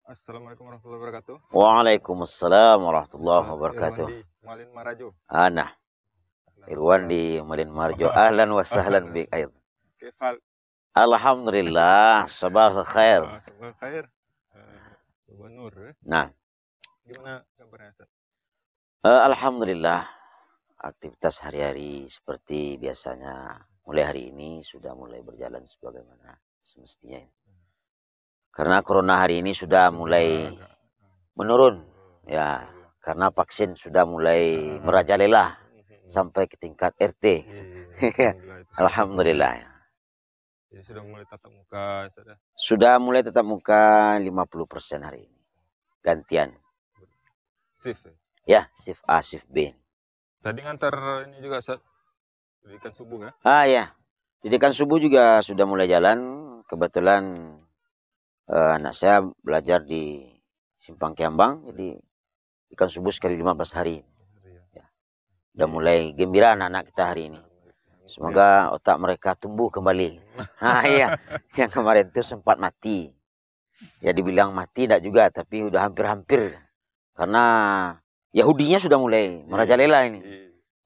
Assalamualaikum warahmatullahi wabarakatuh. Waalaikumsalam warahmatullahi Ustaz Irwan wabarakatuh. di Malin Marajo. Ana Ahlan wa Irwan sahlan. di Malin Marjo. Ahlan wa sahlan bik aid. Kefal. Alhamdulillah, sabahul khair. Sabah khair. Sabah nur. Nah, Gimana kabarnya, Ustaz? alhamdulillah aktivitas hari-hari seperti biasanya. Mulai hari ini sudah mulai berjalan sebagaimana semestinya. Karena corona hari ini sudah mulai menurun. Ya, karena vaksin sudah mulai merajalela sampai ke tingkat RT. Alhamdulillah. Jadi sudah mulai tatap muka, Ustaz. Sudah mulai tatap muka 50% hari ini. Gantian. Sif. Ya, shift A, shift B. Tadi ngantar ini juga, Ustaz. Pendidikan subuh ya. Ya. Didikan subuh juga sudah mulai jalan. Kebetulan anak saya belajar di Simpang Kiambang, jadi ikan subuh sekali 15 hari. Ya. Udah mulai gembira anak-anak kita hari ini. Semoga otak mereka tumbuh kembali. Iya, yang kemarin itu sempat mati. Ya dibilang mati tidak juga, tapi udah hampir-hampir. Karena Yahudinya sudah mulai merajalela ini.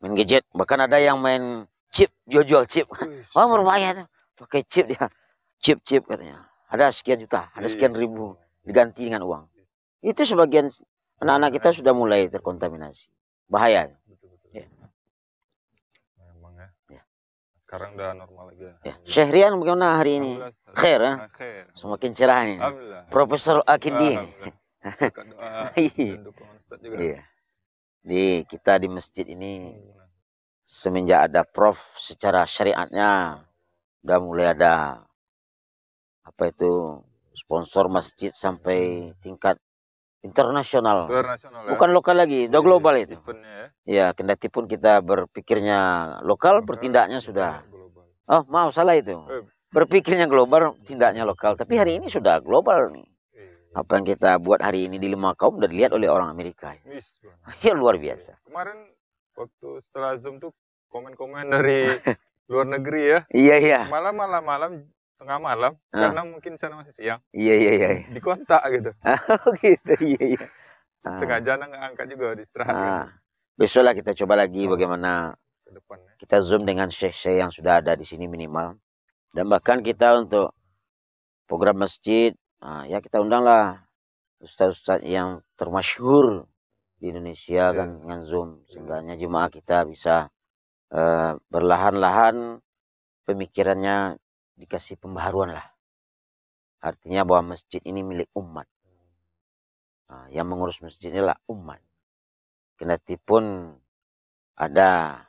Main gadget, bahkan ada yang main chip, jual chip. Oh, berbahaya tuh. Pakai chip dia. Chip katanya. Ada sekian juta, ada sekian ribu diganti dengan uang. Itu sebagian anak-anak kita sudah mulai terkontaminasi. Bahaya. Ya. Memang ya. Sekarang udah normal lagi ya. Syahrian bagaimana hari ini? Khair, ya? Semakin cerah ini. Profesor Akindi. Doa dan dukungan Ustaz juga. Iya. Kita di masjid ini semenjak ada prof secara syariatnya udah mulai ada sponsor masjid sampai tingkat internasional. Bukan lokal lagi, udah global itu. Ya, kendati pun kita berpikirnya lokal, bertindaknya sudah. Oh, maaf salah itu. Berpikirnya global, tindaknya lokal. Tapi hari ini sudah global nih. Apa yang kita buat hari ini di 5 kaum udah dilihat oleh orang Amerika. Ya luar biasa. Kemarin waktu setelah Zoom tuh komen-komen dari luar negeri ya. Iya. Malam tengah malam karena mungkin sana masih siang. Iya. Dikontak gitu. Oh gitu, iya. Sengaja nggak angkat juga diistirahat. Besok lah kita coba lagi bagaimana ke depan, ya. Kita zoom dengan syekh-syekh yang sudah ada di sini minimal. Dan bahkan kita untuk program masjid, ya kita undanglah ustaz-ustaz yang termasyhur di Indonesia kan dengan zoom. Sehingga jemaah kita bisa berlahan-lahan pemikirannya dikasih pembaharuan lah. Artinya bahwa masjid ini milik umat. Yang mengurus masjid inilah umat. Kendati pun ada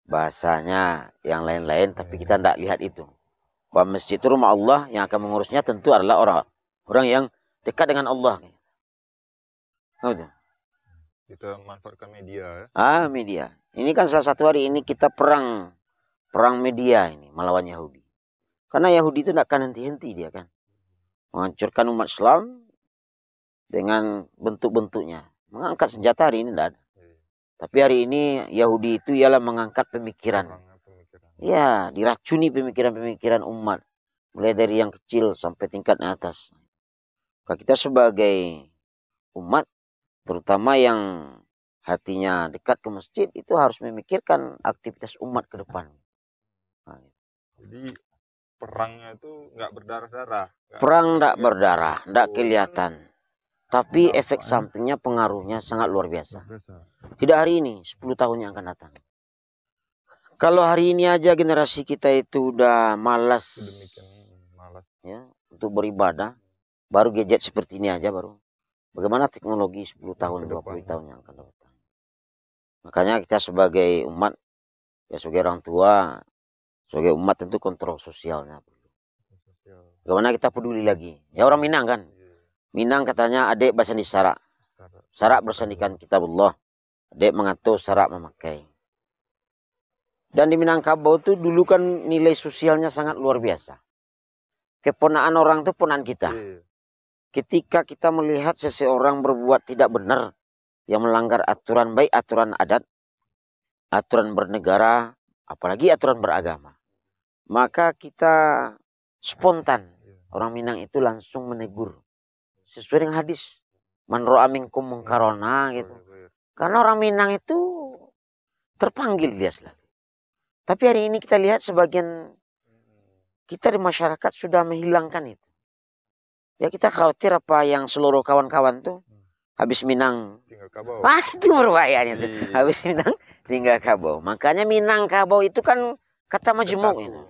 bahasanya yang lain-lain, tapi kita tidak lihat itu. Bahwa masjid itu rumah Allah, yang akan mengurusnya tentu adalah orang yang dekat dengan Allah. Kita manfaatkan media ya. Media. Ini kan salah satu hari ini kita perang media ini melawan Yahudi. Karena Yahudi itu tidak akan henti-henti dia kan. Menghancurkan umat Islam dengan bentuk-bentuknya. Mengangkat senjata hari ini tidak ada. Tapi hari ini Yahudi itu ialah mengangkat pemikiran. Ya, diracuni pemikiran-pemikiran umat. Mulai dari yang kecil sampai tingkat atas. Kita sebagai umat, terutama yang hatinya dekat ke masjid, itu harus memikirkan aktivitas umat ke depan. Jadi perangnya itu nggak berdarah-darah. Perang nggak berdarah, nggak kelihatan. Tapi efek sampingnya, pengaruhnya sangat luar biasa. Tidak hari ini, 10 tahun yang akan datang. Kalau hari ini aja generasi kita itu udah malas ya, untuk beribadah, baru gadget seperti ini aja baru. Bagaimana teknologi 10 tahun, 20 tahun yang akan datang. Makanya kita sebagai umat, ya sebagai orang tua, sebagai umat tentu kontrol sosialnya. Bagaimana kita peduli lagi. Ya orang Minang kan. Minang katanya adik bersandi sarak. Sarak bersandikan kitabullah. Adik mengatur sarak memakai. Dan di Minangkabau itu dulu kan nilai sosialnya sangat luar biasa. Keponaan orang itu ponaan kita. Ketika kita melihat seseorang berbuat tidak benar, yang melanggar aturan, baik aturan adat, aturan bernegara, apalagi aturan beragama, maka kita spontan. Orang Minang itu langsung menegur. sesuai dengan hadis. Man ra'a minkum mungkarona gitu. Karena orang Minang itu terpanggil dia selalu. Tapi hari ini kita lihat sebagian kita di masyarakat sudah menghilangkan itu. Ya kita khawatir apa yang seluruh kawan-kawan tuh habis Minang. Tinggal kabau. Wah itu berbahayanya tuh. Iya. Habis Minang tinggal kabau. Makanya Minang kabau itu kan kata majemuk itu.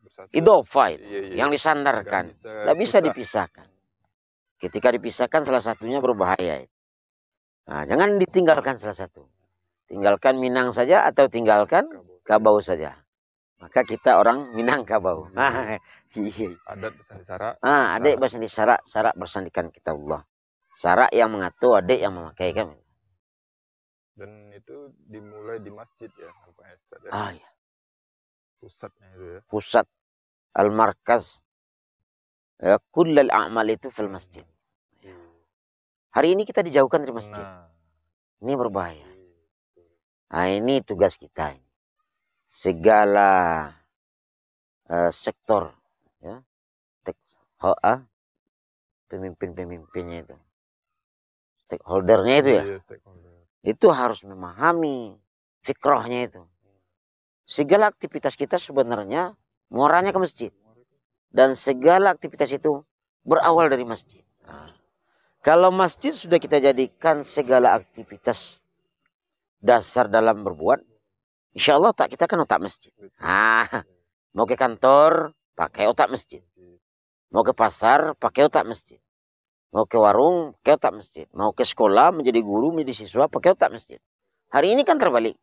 Bersatu. Idofa itu. Iya, iya. Yang disandarkan. Tidak bisa dipisahkan. Ketika dipisahkan salah satunya berbahaya. Nah, jangan ditinggalkan salah satu. Tinggalkan Minang saja atau tinggalkan kabau saja. Maka kita orang Minangkabau. Adat bersandi sarak. Adik bersandi sarak, sarak bersandikan kitabullah. Sarak yang mengatur, adik yang memakai kan. Dan itu dimulai di masjid ya, Pak Ustaz ya. Iya. Pusatnya itu ya. Pusat al-markaz kullal a'mal itu fil masjid. Hari ini kita dijauhkan dari masjid. Nah, Ini berbahaya. Nah, ini tugas kita. Segala sektor ya, pemimpin-pemimpinnya itu, stakeholdernya itu ya, itu harus memahami fikrahnya itu. Segala aktivitas kita sebenarnya muaranya ke masjid, dan segala aktivitas itu berawal dari masjid. Nah, kalau masjid sudah kita jadikan segala aktivitas dasar dalam berbuat, insya Allah otak kita kan otak masjid. Mau ke kantor pakai otak masjid, mau ke pasar pakai otak masjid, mau ke warung pakai otak masjid, mau ke sekolah menjadi guru menjadi siswa pakai otak masjid. Hari ini kan terbalik,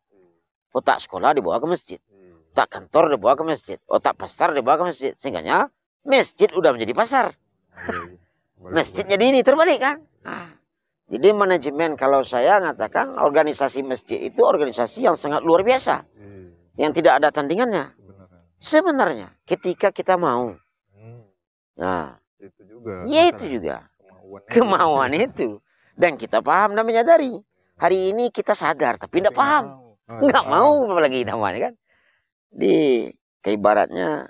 otak sekolah dibawa ke masjid, otak kantor dibawa ke masjid, otak pasar dibawa ke masjid, sehingga masjid udah menjadi pasar. Masjid jadi ini terbalik kan. Jadi manajemen, kalau saya mengatakan organisasi masjid itu organisasi yang sangat luar biasa, yang tidak ada tandingannya. Sebenarnya ketika kita mau, nah itu juga. ya itu juga kemauan itu, dan kita paham dan menyadari. Hari ini kita sadar tapi tidak paham, nggak mau apalagi namanya kan. Di keibaratnya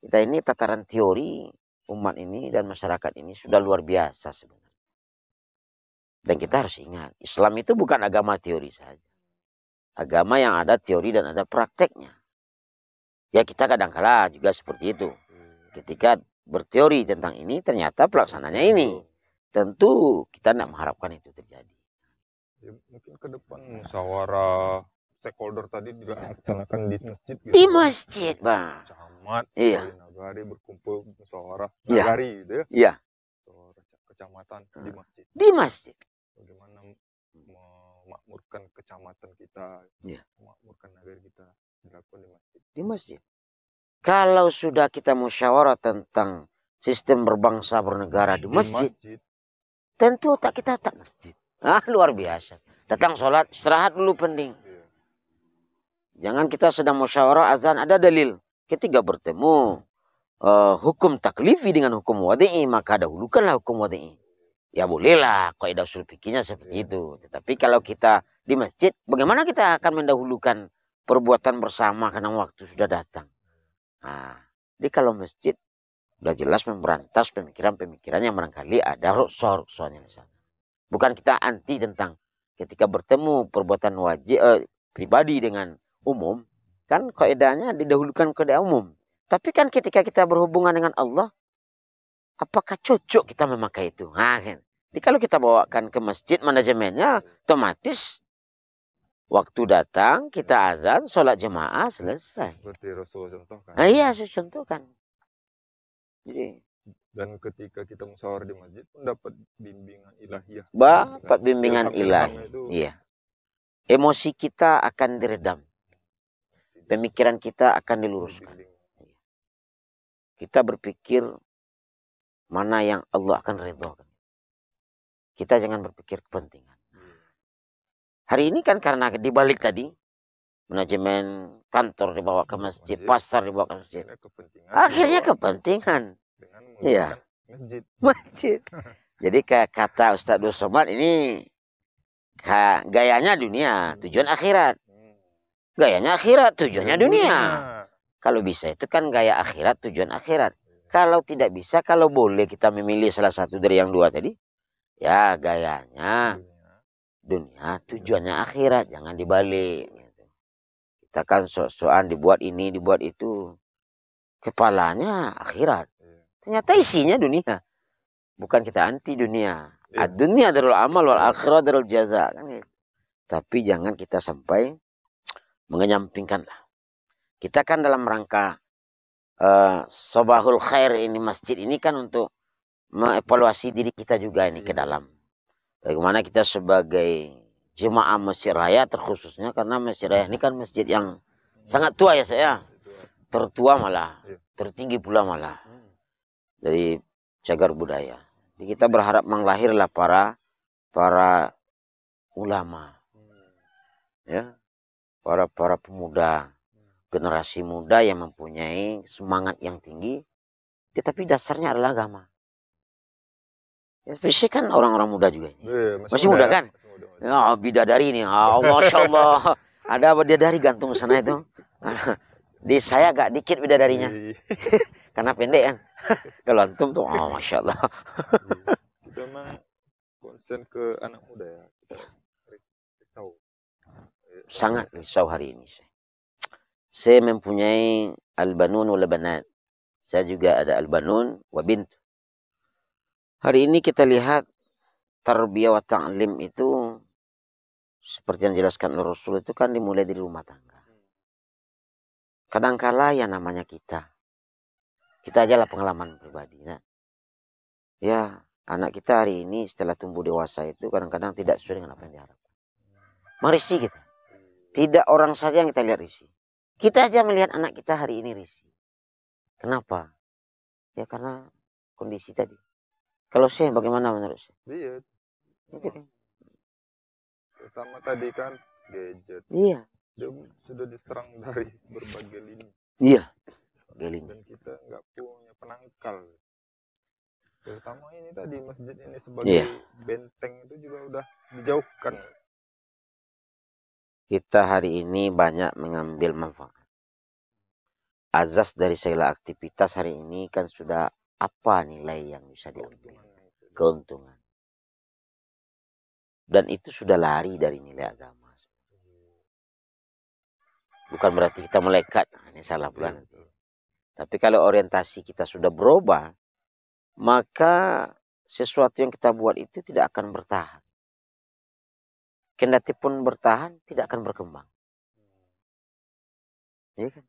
kita ini tataran teori umat ini dan masyarakat ini sudah luar biasa sebenarnya. Dan kita harus ingat, Islam itu bukan agama teori saja. Agama yang ada teori dan ada prakteknya. Ya kita kadang-kala juga seperti itu. Ketika berteori tentang ini, ternyata pelaksananya ini. Tentu kita tidak mengharapkan itu terjadi. Ya, mungkin ke depan musyawarah stakeholder tadi dilaksanakan di masjid. Gitu. Di masjid, Bang. Camat, iya. Nagari berkumpul musyawarah iya. Nagari gitu ya. Iya. Kecamatan di masjid. Di masjid. Bagaimana memakmurkan kecamatan kita, memakmurkan negara kita dilakukan di masjid. Di masjid. Kalau sudah kita musyawarah tentang sistem berbangsa bernegara di masjid, tentu otak kita otak masjid. Luar biasa. Datang sholat, istirahat dulu penting. Jangan kita sedang musyawarah azan ada dalil. Ketika bertemu hukum taklifi dengan hukum wadi'i, maka dahulukanlah hukum wadi'i. Ya bolehlah, kaidah usul fikihnya seperti itu. Tetapi kalau kita di masjid, bagaimana kita akan mendahulukan perbuatan bersama karena waktu sudah datang. Jadi kalau masjid sudah jelas memberantas pemikiran-pemikiran yang barangkali ada rukshoh-rukshohnya di sana. Bukan kita anti tentang ketika bertemu perbuatan wajib pribadi dengan umum, kan kaidahnya didahulukan kaidah umum. Tapi kan ketika kita berhubungan dengan Allah, apakah cocok kita memakai itu? Kan. Jadi kalau kita bawakan ke masjid manajemennya, otomatis waktu datang, kita azan, sholat jemaah, selesai. Seperti Rasul contohkan. Iya, saya contohkan. Jadi, dan ketika kita musyawarah di masjid pun dapat bimbingan ilahiyah. Dapat bimbingan ilahi. Iya. Emosi kita akan diredam. Pemikiran kita akan diluruskan. Kita berpikir mana yang Allah akan ridhokan. Kita jangan berpikir kepentingan. Hari ini kan karena dibalik tadi, manajemen kantor dibawa ke masjid, pasar dibawa ke masjid. Akhirnya kepentingan. Iya. Masjid. Jadi kata Ustaz Abdul Somad ini gayanya dunia, tujuan akhirat. Gayanya akhirat, tujuannya dunia. Kalau bisa itu kan gaya akhirat, tujuan akhirat. Kalau tidak bisa, kalau boleh kita memilih salah satu dari yang dua tadi, Ya gayanya dunia. dunia, tujuannya akhirat, jangan dibalik. Gitu. Kita kan sok-sokan dibuat ini, dibuat itu. Kepalanya akhirat. Iya. Ternyata isinya dunia. Bukan kita anti dunia. Iya. Ad-dunya darul amal wal akhirat darul jaza. Kan gitu. Tapi jangan kita sampai mengenyampingkan. Kita kan dalam rangka Sobahul Khair ini, masjid ini kan untuk mengevaluasi diri kita juga ini ke dalam. Bagaimana kita sebagai jemaah Masjid Raya terkhususnya, karena Masjid Raya ini kan masjid yang sangat tua ya saya. Tertua malah, tertinggi pula malah dari cagar budaya. Jadi kita berharap menglahirlah para ulama, ya, para pemuda, generasi muda yang mempunyai semangat yang tinggi, tetapi dasarnya adalah agama. Ya, spesies kan orang-orang muda juga ini. Masih muda kan? Ya, bidadari ini. Oh, Masya Allah. Ada bidadari gantung sana itu. Di saya agak dikit bidadarinya. Karena pendek kan. Kalau antum tuh, oh Masya Allah. Kita memang konsen ke anak muda ya. Risau. Sangat risau hari ini. Saya mempunyai al-banun wal banat. Saya juga ada al-banun wa bint. Hari ini kita lihat tarbiyah wa ta'lim itu seperti yang dijelaskan oleh Rasul itu kan dimulai dari rumah tangga. Kadangkala yang namanya kita aja lah pengalaman pribadi. Nah, ya anak kita hari ini setelah tumbuh dewasa itu kadang-kadang tidak sesuai dengan apa yang diharapkan. Merisi kita. Tidak orang saja yang kita lihat risih. Kita aja melihat anak kita hari ini risih. Kenapa? Ya karena kondisi tadi. Kalau saya bagaimana menurut saya? Iya. Terutama tadi kan gadget. Iya. Dia sudah diserang dari berbagai lini. Iya. Lini. Dan kita nggak punya penangkal. Terutama ini tadi masjid ini sebagai benteng itu juga udah dijauhkan. Kita hari ini banyak mengambil manfaat. Azas dari segala aktivitas hari ini kan sudah apa nilai yang bisa diambil? Keuntungan. Dan itu sudah lari dari nilai agama. Bukan berarti kita melekat. Ini salah pula nanti. Tapi kalau orientasi kita sudah berubah, maka sesuatu yang kita buat itu tidak akan bertahan. Kendati pun bertahan, tidak akan berkembang. Ya kan?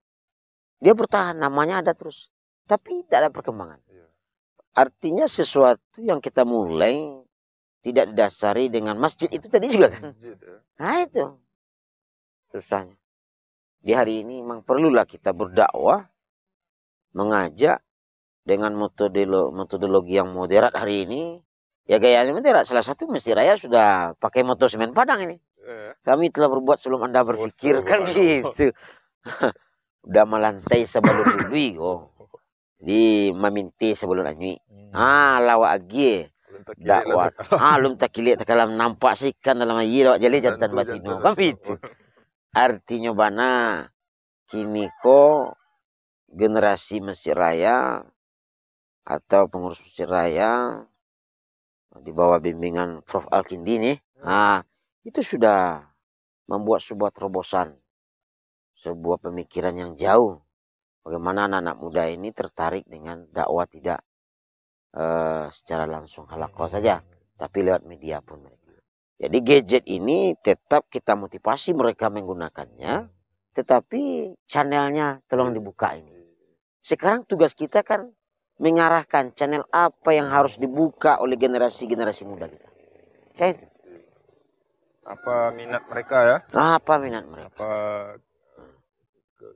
Dia bertahan, namanya ada terus. Tapi tidak ada perkembangan. Artinya sesuatu yang kita mulai tidak didasari dengan masjid itu tadi juga kan. Nah itu susahnya. Di hari ini memang perlulah kita berdakwah, mengajak dengan metodologi yang moderat hari ini. Ya gayanya moderat. Salah satu Masjid Raya sudah pakai motor semen Padang ini. Kami telah berbuat sebelum Anda berpikir kan gitu. Udah melantai sebelum dului kok. Di meminti sebelum anyui. Lawak agi. Dakwah. Lum takilik takalam nampak sih kan dalam ayi lawak jali jantan batino. Kan itu. Artinya bana kini ko generasi Masjid Raya atau pengurus Masjid Raya di bawah bimbingan Prof. Al-Kindi nih. Itu sudah membuat sebuah terobosan. Sebuah pemikiran yang jauh. Bagaimana anak-anak muda ini tertarik dengan dakwah tidak secara langsung halaqah saja. Tapi lewat media pun mereka. Jadi gadget ini tetap kita motivasi mereka menggunakannya. Tetapi channelnya tolong dibuka ini. Sekarang tugas kita kan mengarahkan channel apa yang harus dibuka oleh generasi-generasi muda kita. Kayak itu. Apa minat mereka ya? Apa minat mereka? Apa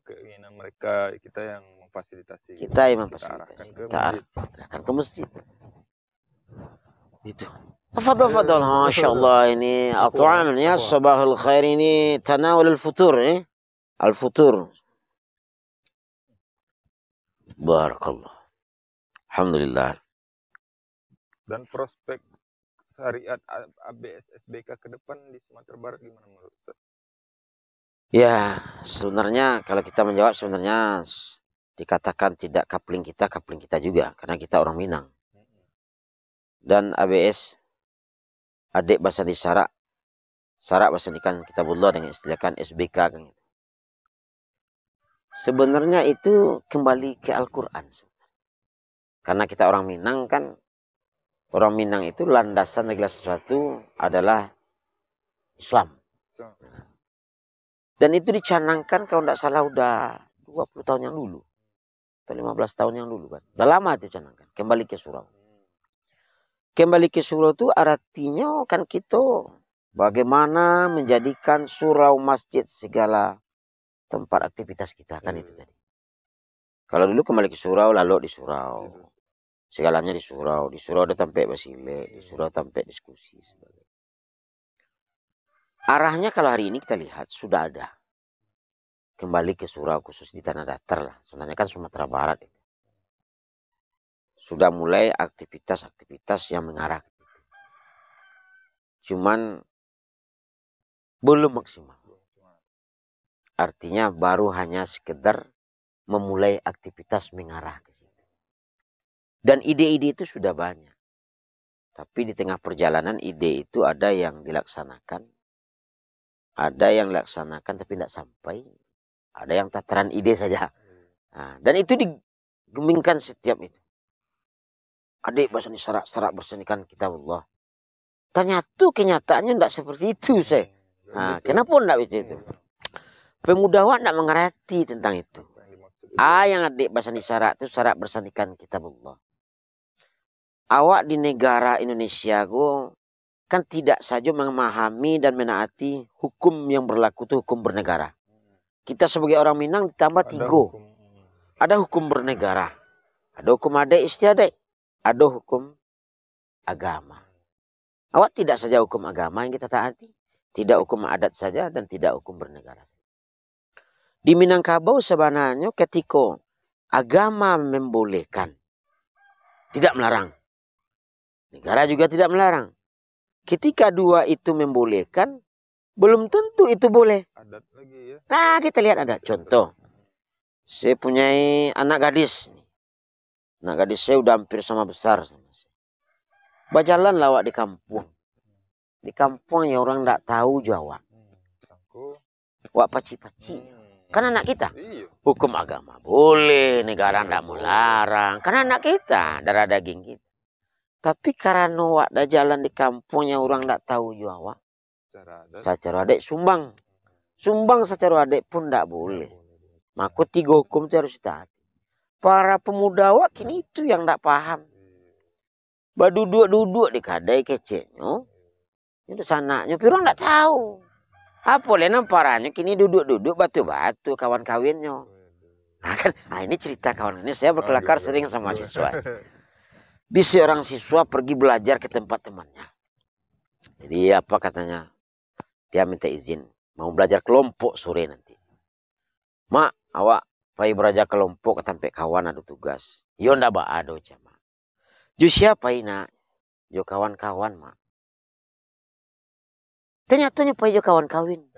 keinginan mereka, kita yang memfasilitasi. Kita yang memfasilitasi. Kita arahkan ke masjid. Itu. Fadal, Masya Allah ini at-ta'am ya, sabahul khair ini tanawul al-futur al-futur. Barakallah. Alhamdulillah. Dan prospek syariat ABS SBK ke depan di Sumatera Barat gimana menurut Ustaz? Ya, sebenarnya kalau kita menjawab sebenarnya dikatakan tidak coupling kita juga karena kita orang Minang. Dan ABS adik bahasa di Sarak bahasa ikan Kitabullah dengan istilahkan SBK kan. Sebenarnya itu kembali ke Al-Quran. Karena kita orang Minang kan, orang Minang itu landasan segala sesuatu adalah Islam. Dan itu dicanangkan kalau tidak salah udah 20 tahun yang dulu. Atau 15 tahun yang dulu kan. Udah lama itu canangkan. Kembali ke surau. Kembali ke surau itu artinya kan kita bagaimana menjadikan surau masjid segala tempat aktivitas kita kan itu tadi. Kalau dulu kembali ke surau lalu di surau. Segalanya di surau ada tempat basile, di surau tempat diskusi sebagainya. Arahnya kalau hari ini kita lihat sudah ada. Kembali ke surau khusus di tanah datar lah. Sebenarnya kan Sumatera Barat itu. Sudah mulai aktivitas-aktivitas yang mengarah. Cuman belum maksimal. Artinya baru hanya sekedar memulai aktivitas mengarah ke situ. Dan ide-ide itu sudah banyak. Tapi di tengah perjalanan ide itu ada yang dilaksanakan. Ada yang dilaksanakan tapi tidak sampai. Ada yang tataran ide saja. Nah, dan itu digemingkan setiap itu. Adik bahasa ini Sarak bersanikan Kitabullah. Ternyata kenyataannya tidak seperti itu, saya. Nah, kenapa tidak itu? Pemuda awak tidak mengerti tentang itu. Yang adik bahasa ini Sarak itu Sarak bersanikan Kitabullah. Awak di negara Indonesia kan tidak saja memahami dan menaati hukum yang berlaku itu hukum bernegara. Kita sebagai orang Minang ditambah 3. Ada hukum bernegara. Ada hukum adat istiadat. Ada hukum agama. Awak tidak saja hukum agama yang kita taati. Tidak hukum adat saja dan tidak hukum bernegara saja. Di Minangkabau sebenarnya ketika agama membolehkan. Tidak melarang. Negara juga tidak melarang. Ketika 2 itu membolehkan. Belum tentu itu boleh. Adat lagi ya. Nah, kita lihat ada contoh. Saya punya anak gadis. Anak gadis saya udah hampir sama besar sama saya. Berjalan lawak di kampung. Di kampung yang orang tak tahu Jawa. Wak paci-paci. Kan anak kita. Hukum agama boleh, negara tidak melarang. Kan anak kita, darah daging kita. Tapi karena wak dah jalan di kampung yang orang tak tahu Jawa. Secara adik sumbang. Sumbang secara adik pun tidak boleh. Maka 3 hukum itu harus ditaati. Para pemuda awak kini itu yang tidak paham. Duduk di kadai keceknya. Itu sananya. Tapi orang tidak tahu. Apa lena parahnya kini duduk batu-batu kawan kawinnya. Ini cerita kawan ini saya berkelakar sering sama siswa. Di seorang siswa pergi belajar ke tempat temannya. Jadi apa katanya? Dia minta izin. Mau belajar kelompok sore nanti. Mak, awak pergi belajar kelompok ke tempat kawan ada tugas. Yo ndak ada cama. Jo siapa ina? Jo kawan-kawan, mak. Ternyata nyopai jo kawan kawin.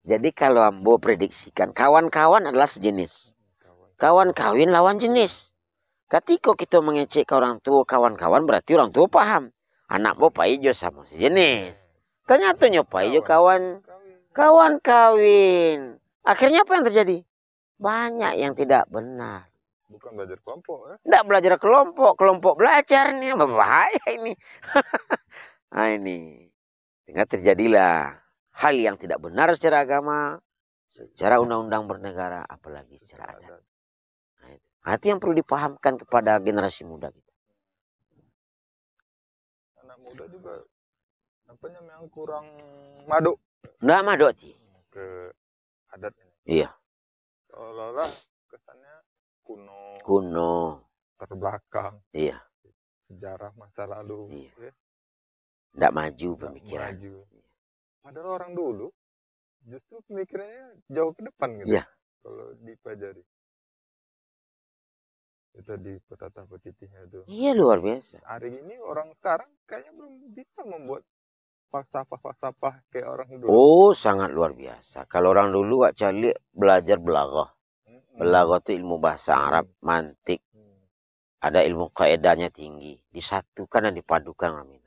Jadi kalau ambo prediksikan kawan-kawan adalah sejenis. Kawan kawin lawan jenis. Ketika kita mengecek ke orang tua kawan-kawan berarti orang tua paham. Anak mau pai jo sama sejenis. Ternyata nyopai jo kawan kawin. Akhirnya apa yang terjadi? Banyak yang tidak benar. Bukan belajar kelompok ya? Tidak belajar kelompok belajar nih, berbahaya ini. Nah ini, sehingga terjadilah hal yang tidak benar secara agama, secara undang-undang bernegara, apalagi secara adat. Nah, itu yang perlu dipahamkan kepada generasi muda kita. Anak muda juga, apanya yang kurang madu? Nggak madu sih. Ke adat ini. Iya. Seolah-olah kesannya kuno, terbelakang. Iya. Sejarah masa lalu. Iya. Ya. Tidak maju pemikiran. Maju. Padahal orang dulu justru pemikirannya jauh ke depan gitu. Iya. Kalau dipelajari. Itu di petata petitihnya itu. Iya, luar biasa. Hari ini orang sekarang kayaknya belum bisa membuat falsafah kayak orang dulu. Oh, sangat luar biasa. Kalau orang dulu cari belajar belaghah. Belaghah itu ilmu bahasa Arab, mantik. Ada ilmu kaedahnya tinggi. Disatukan dan dipadukan orang Minang.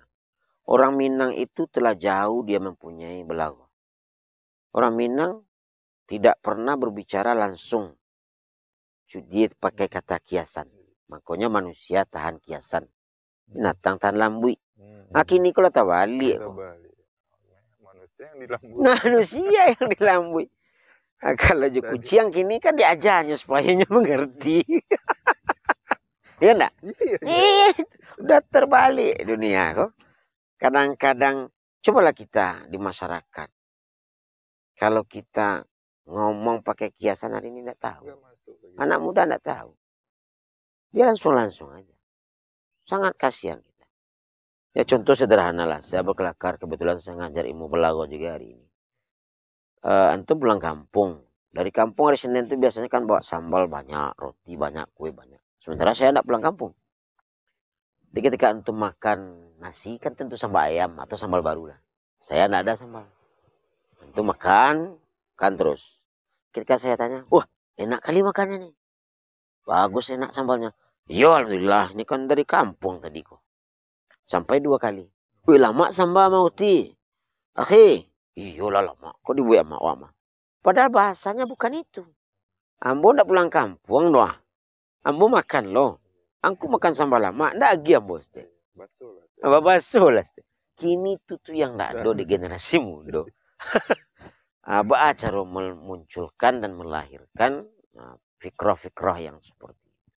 Orang Minang itu telah jauh dia mempunyai belago. Orang Minang tidak pernah berbicara langsung. Dia pakai kata kiasan. Makanya manusia tahan kiasan. Binatang tahan lambui. Kini kalau tak balik. Manusia yang dilambui. Manusia yang dilambui. Nah, kalau kucing kini kan diajarnya supaya mengerti. Iya enggak? Iya. Udah terbalik dunia kok. Kadang-kadang cobalah kita di masyarakat. Kalau kita ngomong pakai kiasan hari ini enggak tahu. Anak muda enggak tahu. Dia langsung aja. Sangat kasihan kita. Ya contoh sederhana lah. Saya berkelakar kebetulan saya ngajar ilmu belago juga hari ini. Antum pulang kampung. Dari kampung hari Senin itu biasanya kan bawa sambal banyak, roti banyak, kue banyak. Sementara saya enggak pulang kampung. Jadi ketika antum makan nasi kan tentu sambal ayam atau sambal baru lah. Saya enggak ada sambal. Antum makan terus. Ketika saya tanya, wah enak kali makannya nih. Bagus enak sambalnya. Iya alhamdulillah ini kan dari kampung tadi kok. Sampai 2 kali. Wih lama sambal mau ti. Akhi. Iyalah lama. Kok dibuat sama wama. Padahal bahasanya bukan itu. Ambo ndak pulang kampung doa. Ambo makan loh. Angku makan sambal lama. Ndak lagi ambo. Basuh lah. Kini tuh yang ndak ada di generasi muda. Apa cara memunculkan dan melahirkan fikrah-fikrah yang seperti itu.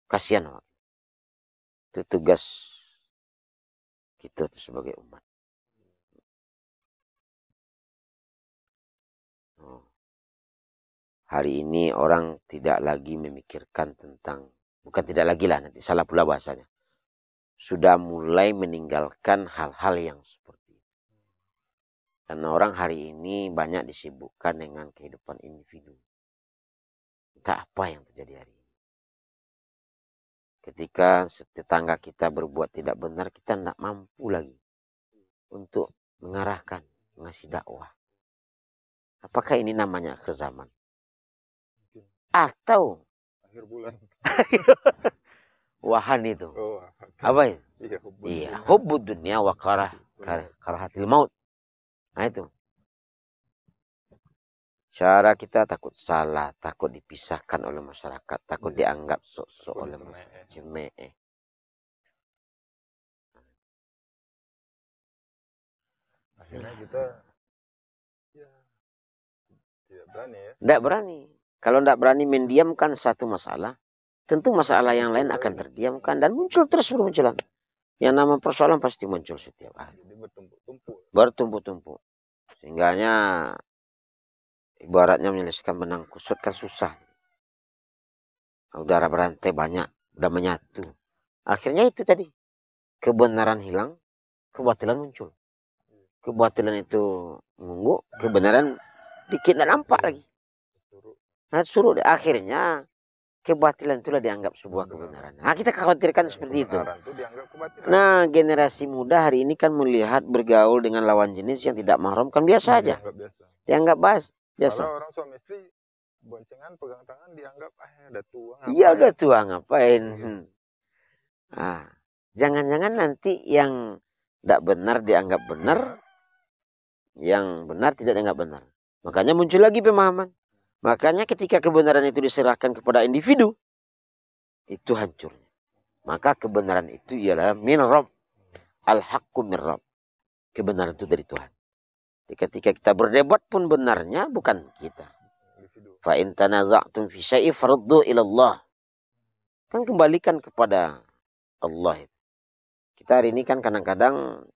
Kasihan. Itu tugas kita tuh sebagai umat. Hari ini orang tidak lagi memikirkan tentang, bukan tidak lagi lah, nanti salah pula bahasanya. Sudah mulai meninggalkan hal-hal yang seperti itu. Karena orang hari ini banyak disibukkan dengan kehidupan individu. Entah apa yang terjadi hari ini. Ketika tetangga kita berbuat tidak benar, kita tidak mampu lagi untuk mengarahkan, mengasih dakwah. Apakah ini namanya akhir zaman? Atau akhir bulan. Wahan itu. Oh, apa itu? Iya, hubbud dunia wa karahatil maut. Nah itu. Cara kita takut salah, takut dipisahkan oleh masyarakat, takut dianggap sok-sok oleh masyarakat. Jemaah. Akhirnya kita ya, tidak berani ya. Tidak berani. Kalau tidak berani mendiamkan satu masalah, tentu masalah yang lain akan terdiamkan dan muncul terus bermunculan. Yang nama persoalan pasti muncul setiap hari. Jadi Bertumpuk-tumpuk. Sehingganya ibaratnya menyelesaikan benang kusut kan susah. Udara berantai banyak, udah menyatu. Akhirnya itu tadi. Kebenaran hilang, kebatilan muncul. Kebatilan itu mengungguk, kebenaran dikit dan nampak lagi. Nah, suruh akhirnya kebatilan itulah dianggap sebuah kebenaran. Nah, kita khawatirkan seperti itu. Nah, generasi muda hari ini kan melihat bergaul dengan lawan jenis yang tidak mahram kan biasa aja. Dianggap biasa. Kalau orang suami istri boncengan pegang tangan dianggap udah tua. Iya udah tua ngapain? Nah, jangan-jangan nanti yang tidak benar dianggap benar, yang benar tidak dianggap benar. Makanya muncul lagi pemahaman. Makanya ketika kebenaran itu diserahkan kepada individu, itu hancurnya. Maka kebenaran itu ialah min Rabb. Al-haqqu min Rabb. Kebenaran itu dari Tuhan. Jadi ketika kita berdebat pun benarnya bukan kita. Fa in tanaza'tum fi syai'in faruddu ila Allah. Kan kembalikan kepada Allah. Kita hari ini kan kadang-kadang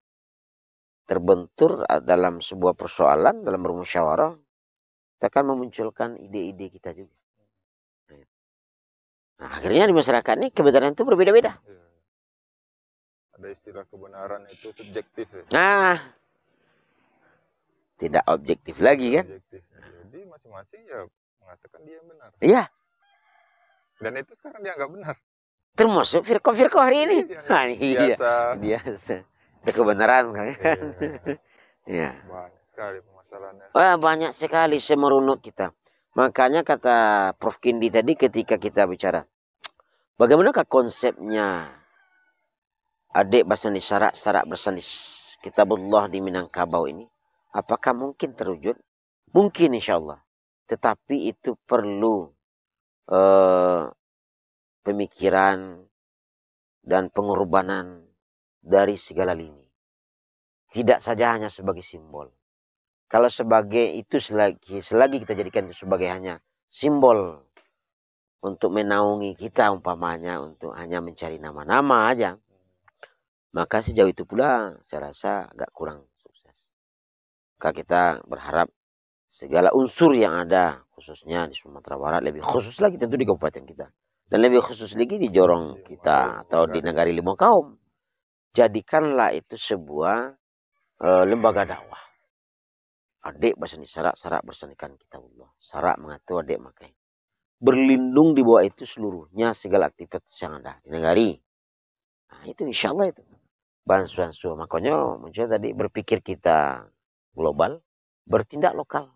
terbentur dalam sebuah persoalan, dalam bermusyawarah. Kita akan memunculkan ide-ide kita juga. Nah, akhirnya di masyarakat ini kebenaran itu berbeda-beda. Ada istilah kebenaran itu subjektif. Ya? Nah, tidak objektif lagi kan? Objektif. Jadi masing-masing ya mengatakan dia benar. Iya. Dan itu sekarang dianggap benar. Termasuk firqah hari ini. Biasa. Biasa. Itu kebenaran kan? Iya. Banyak sekali permasalahannya. Wah, banyak sekali semerunut kita. Makanya kata Prof. Kindi tadi ketika kita bicara, bagaimanakah konsepnya adik bersani syarak bersani kitabullah di Minangkabau ini, apakah mungkin terwujud? Mungkin insya Allah. Tetapi itu perlu pemikiran dan pengorbanan dari segala lini. Tidak saja hanya sebagai simbol. Kalau sebagai itu selagi kita jadikan itu sebagai hanya simbol untuk menaungi kita umpamanya, untuk hanya mencari nama-nama aja, maka sejauh itu pula saya rasa agak kurang sukses. Maka kita berharap segala unsur yang ada, khususnya di Sumatera Barat, lebih khusus lagi tentu di kabupaten kita, dan lebih khusus lagi di Jorong kita atau di Nagari Limau Kaum, jadikanlah itu sebuah lembaga dakwah. Adik bersani syarak bersanikan kitabullah. Syarak mengatur adik makai. Berlindung di bawah itu seluruhnya segala aktivitas yang ada di negari. Nah, itu insya Allah itu. Bansuan makanya muncul tadi berpikir kita global, bertindak lokal.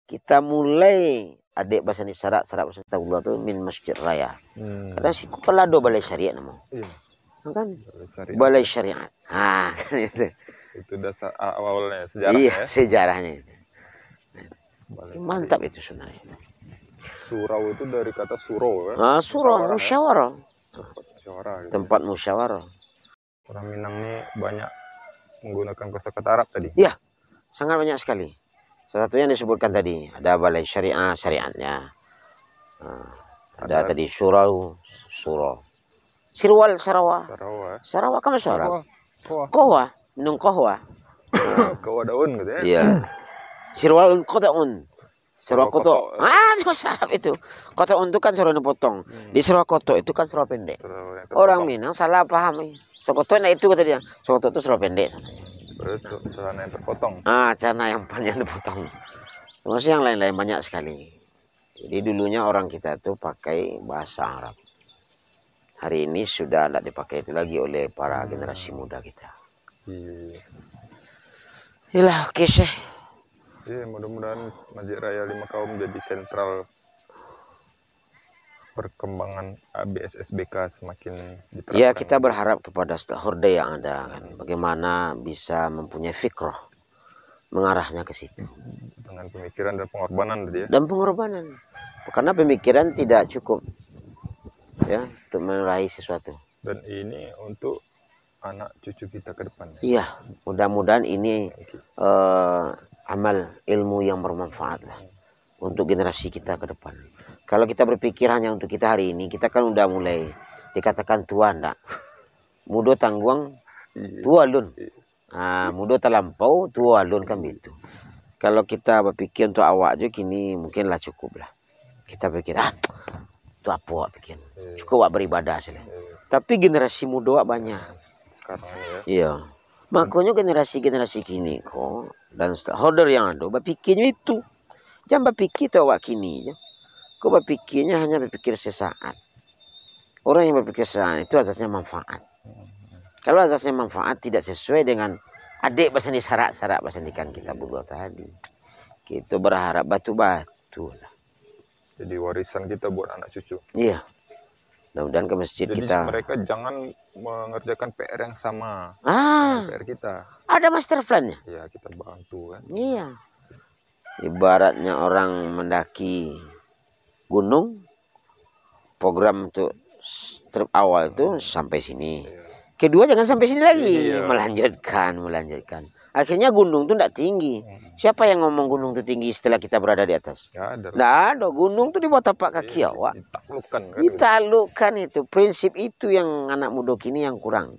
Kita mulai adik bersani syarak bersani kitabullah itu min Masjid Raya. Karena si pelado balai syariat namanya. Iya. Kan? Balai syariat. Ah, kan itu. Itu dasar awalnya sejarahnya. Iya, sejarahnya itu. Mantap itu sebenarnya. Surau itu dari kata surau kan? Ah, surau, musyawarah. Gitu. Tempat musyawarah. Orang Minang ini banyak menggunakan kosakata Arab tadi. Iya, sangat banyak sekali. Salah satunya disebutkan tadi, ada balai syariatnya. Ada tadi surau. Sirwal Sarawak kan suara. Kohwa. Minum kohwa. Kohwa daun gitu ya. Iya. Sirwal kotaun. Sirwal koto. Itu Arab itu. Kotaun itu kan sirwal potong. Di sirwal koto itu kan sirwal pendek. Orang Minang salah paham. Sokoto nah itu kata dia. Sokoto itu sirwal pendek. Betul, celana yang terpotong. Celana yang panjang terpotong. Termasuk yang lain-lain banyak sekali. Jadi dulunya orang kita tuh pakai bahasa Arab. Hari ini sudah tidak dipakai itu lagi oleh para generasi muda kita. Inilah oke Syekh. Iya, mudah-mudahan Masjid Raya Limau Kaum menjadi sentral perkembangan ABSSBK semakin diterapkan. Ya, kita berharap kepada stakeholder yang ada kan, bagaimana bisa mempunyai fikrah mengarahnya ke situ. Dengan pemikiran dan pengorbanan tadi ya. Dan pengorbanan. Karena pemikiran tidak cukup ya untuk meraih sesuatu. Dan ini untuk anak cucu kita ke depan. Iya, mudah-mudahan ini amal ilmu yang bermanfaat lah untuk generasi kita ke depan. Kalau kita berpikir hanya untuk kita hari ini, kita kan udah mulai dikatakan tua ndak. Muda tangguang, tua lun. Muda terlampau, tua lun kan begitu. Kalau kita berpikir untuk awak je kini mungkinlah cukup lah. Kita pikir itu apa awak pikir. Cukup awak beribadah saja. Tapi generasi muda awak banyak. Sekarang ini ya. Iya. Makanya generasi kini kok dan stakeholder yang ada berpikirnya itu. Jangan berpikir tu awak kini je. Kau berpikirnya hanya berpikir sesaat. Orang yang berpikir sesaat itu asasnya manfaat. Kalau asasnya manfaat tidak sesuai dengan adik bersani syarak bersandikan kitabullah tadi. Kita berharap batu-batu lah. Jadi warisan kita buat anak cucu. Iya. Mudah-mudahan ke masjid jadi kita. Mereka jangan mengerjakan PR yang sama. PR kita. Ada master plan-nya. Iya, kita bantu kan. Iya. Ibaratnya orang mendaki gunung, program untuk trip awal itu sampai sini. Kedua jangan sampai sini lagi. Melanjutkan. Akhirnya gunung itu tidak tinggi. Siapa yang ngomong gunung itu tinggi setelah kita berada di atas? Tidak ada. Gunung itu di bawah tapak kaki awak. Ditaklukkan itu. Prinsip itu yang anak muda kini yang kurang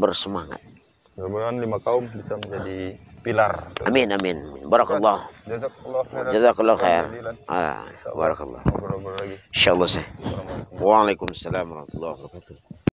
bersemangat. Mudah-mudahan Limau Kaum bisa menjadi pilar. Amin. Barakallah. Jazakallah khair. Barakallah. Insyaallah. Waalaikumsalam warahmatullahi wabarakatuh.